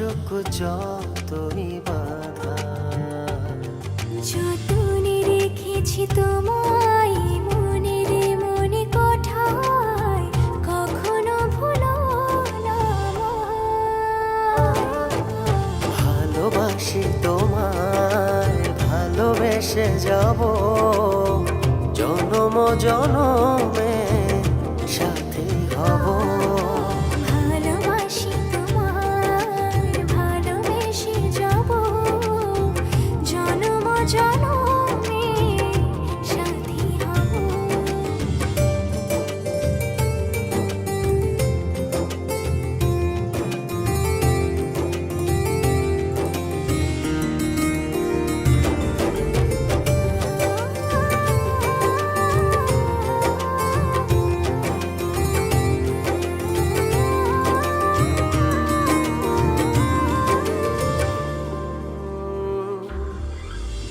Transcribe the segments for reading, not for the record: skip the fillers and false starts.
আসুক যতই বাধা, যতনে রেখেছি তোমায় মনের মনে কোঠায়, কখনো ভুলো না আমায়। ভালোবাসি তোমায়, ভালোবেসে যাব জনম জনমে সাথী হব। ভালোবাসি তোমায়, ভালোবেসে যাব জনম জনমে সাথী হব।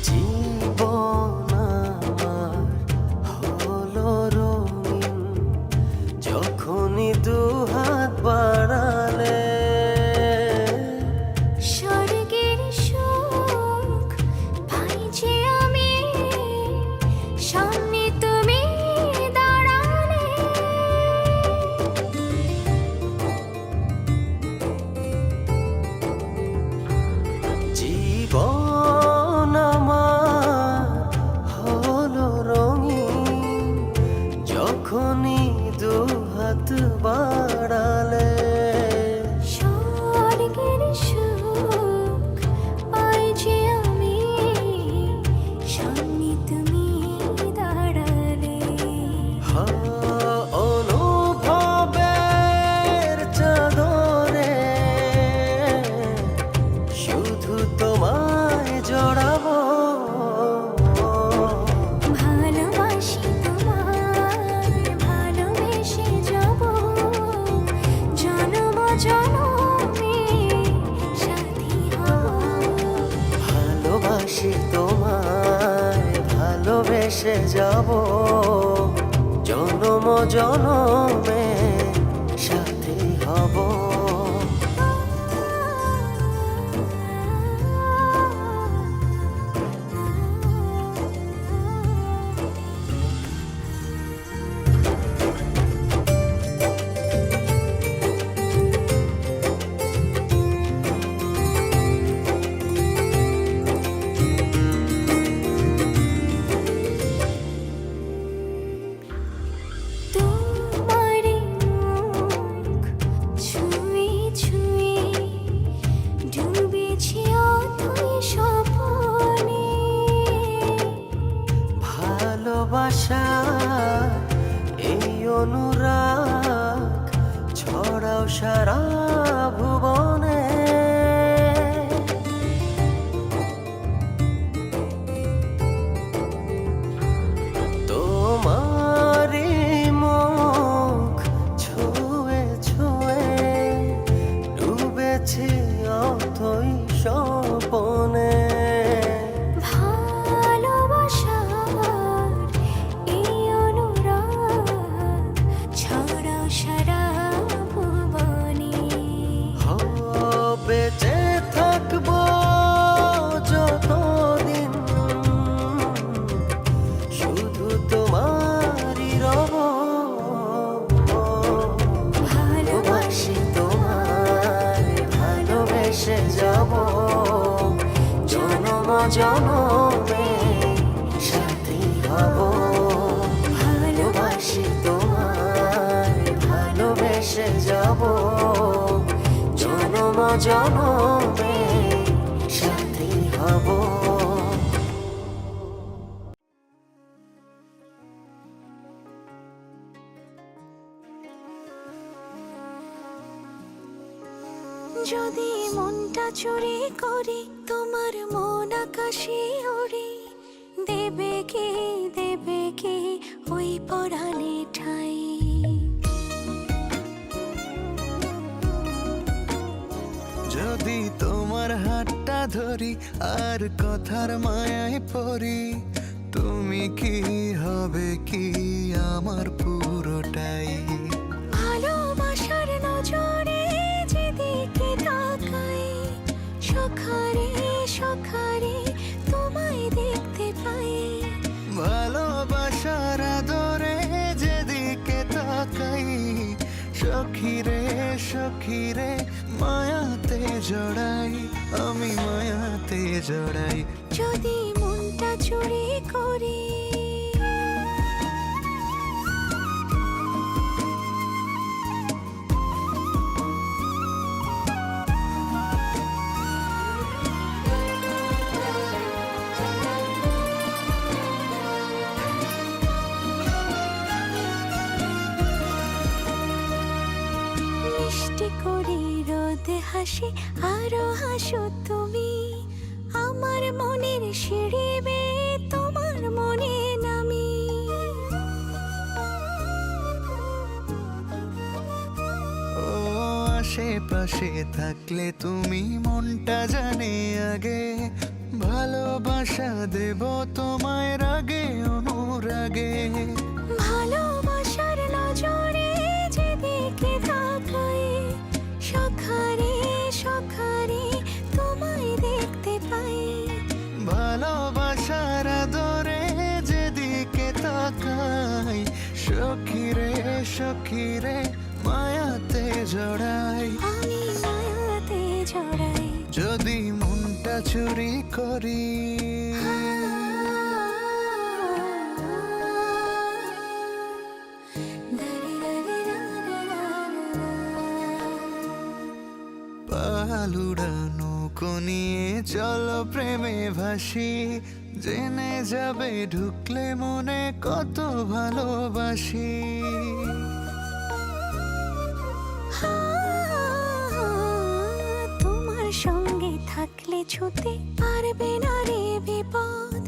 জীবন আমার হলো রঙিন, যখনই দুহাত বাড়ালে। স্বর্গের সুখ পাই যে আমি, সামনে তুমি দাঁড়ালে। জীবন আমার হলো রঙিন, যখনই দুহাত বাড়ালে। স্বর্গের সুখ পাই যে আমি, সামনে তুমি দাঁড়ালে। অনুভবের চাদরে শুধু তোমায় জড়াবো। ভালোবাসি তোমায়, ভালোবেসে যাব জনম জনমে সাথী হব। ভালোবাসি তোমায়, ভালোবেসে যাব জনম জনমে সাথী হব। তোমার মুখ ছুঁয়ে ছুঁয়ে ডুবেছি অথই স্বপ্নে। ভালোবাসা এই অনুরাগ ছড়াও সারা ভুবনে। তোমারই মুখ ছুঁয়ে ছুঁয়ে ডুবেছি অথই স্বপনে। ভালোবাসার এই অনুরাগ ছড়াও সারা ভুবনে। বেঁচে থাকবো যতদিন শুধু তোমারই রব। ভালোবাসি তোমায়, ভালোবেসে যাব জনম জনমে সাথী হব। ভালোবাসি তোমায়, ভালোবেসে যাব জনম জনমে সাথী হব। যদি মনটা চুরি করি তোমার মন আকাশে ওড়ে, দেবে কি ওই পরাণে ঠাই। যদি তোমার হাতটা ধরি আর কথার মায়ায় পড়ি, তুমি কি হবে কি আমার পুরোটাই। ভালোবাসার নজরে যেদিকে তাকাই সখী রে সখী রে মায়াতে জড়াই, আমি মায়াতে জড়াই। যদি মনটা চুরি করি মিষ্টি করি রোদে হাসি আরো হাসো তুমি, আমার মনের সিঁড়ি বেয়ে তোমার মনে নামি। ও আশেপাশে থাকলে তুমি মনটা জানে আগে, ভালোবাসা দেব তোমায় রাগে অনুরাগে। ভালোবাসার নজরে যেদিকে তাকাই, সখারে সখারে তোমায় দেখতে পাই। ভালোবাসার আদরে যেদিকে তাকাই, সখী রে সখী রে মায়াতে জড়াই, আমি মায়াতে জড়াই। যদি মনটা চুরি করি। পালুড়ানো নিয়ে চলো প্রেমে ভাসি, জেনে যাবে ঢুকলে মনে কত ভালোবাসি। তোমার সঙ্গে থাকলে ছুতে পারবে না রে বিপদ,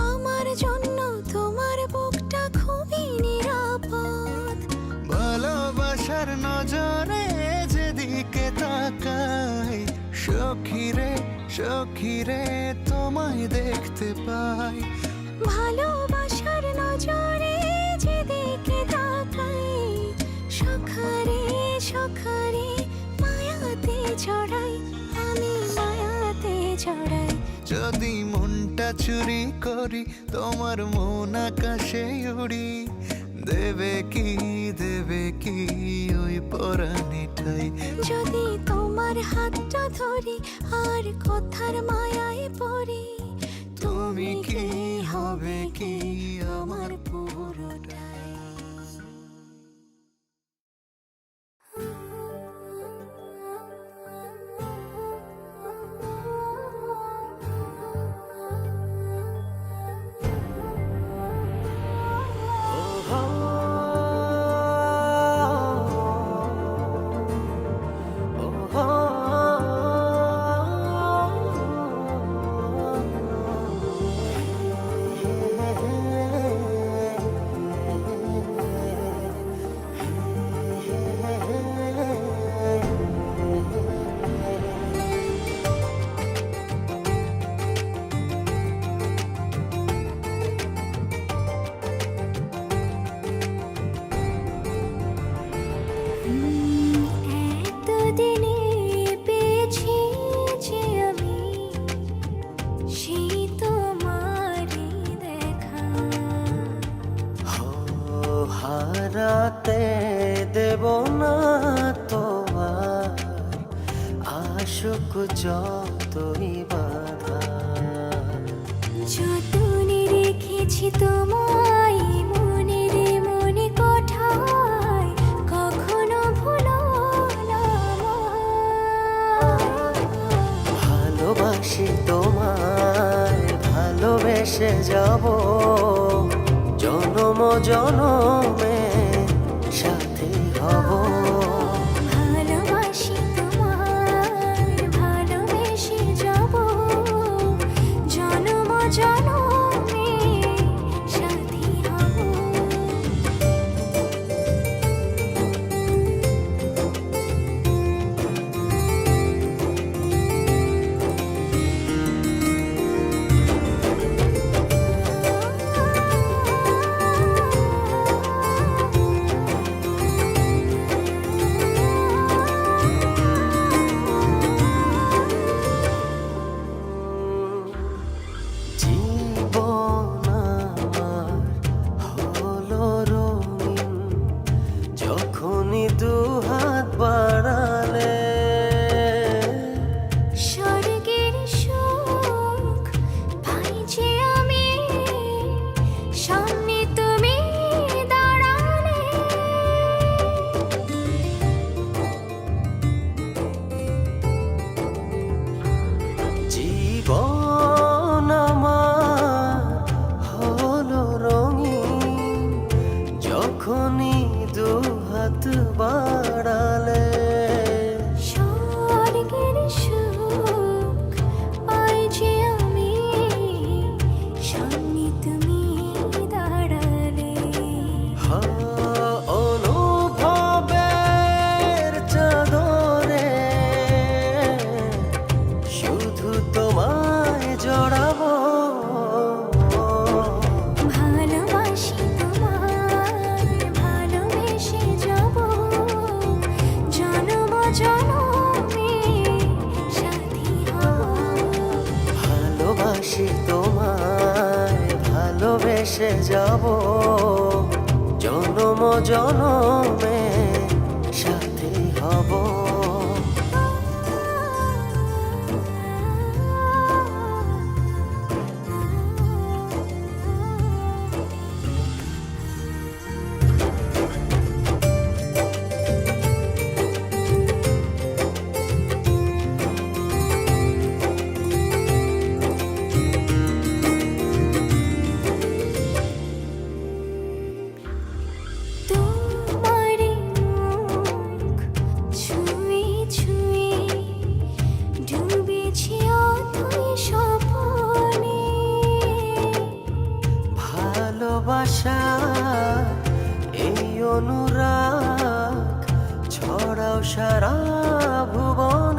আমার জন্য তোমার বুকটা খুবই নিরাপদ। ভালোবাসার নজরে যেদিকে তাকাই, সখী রে সখী রে তোমায় দেখতে পাই। ভালোবাসার নজরে যেদিকে তাকাই, সখারে সখারে মায়াতে জড়াই, আমি মায়াতে জড়াই। যদি মনটা চুরি করি, তোমার মন আকাশে উড়ি, দেবে কি ওই পরাণে ঠাই। যদি তোমার হাতটা ধরি আর কথার মায়ায় পড়ি, তুমি কি হবে কি আমার পুরোটাই। এতদিনে পেয়েছি যে আমি সেই তোমারই দেখা। হারাতে দেব না তোমার আশুক যতই বাধা। যতনে রেখেছি তোমায় মনের মনে কোঠায়, কখনো ভুলো না আমায়। ভালোবাসি তোমায় ভালোবেসে যাব, জনম জনমে সাথী হব। ভালোবাসি তোমায় ভালোবেসে যাব, জনম জনমে সাথী হব। যখনই দুহাত বাড়ালে স্বর্গের সুখ পাই যে আমি, সামনে তুমি দাঁড়ালে। জীবন আমার হলো রঙিন যখনই দুহাত বাড়ালে। স্বর্গের সুখ পাই যে আমি, সামনে তুমি দাঁড়ালে। অনুভবের চাদরে শুধু তোমায় জড়াবো। ভালোবাসি তোমায়, ভালোবেসে যাব, জনম জনমে সাথী হব। ভালোবাসি তোমায়, ভালোবেসে যাব, জনম জনমে সাথী হব। তোমার মুখ ছুঁয়ে ছুঁয়ে ডুবেছি অথই স্বপনে। ভালোবাসা এই অনুরাগ ছড়াও সারা ভুবন।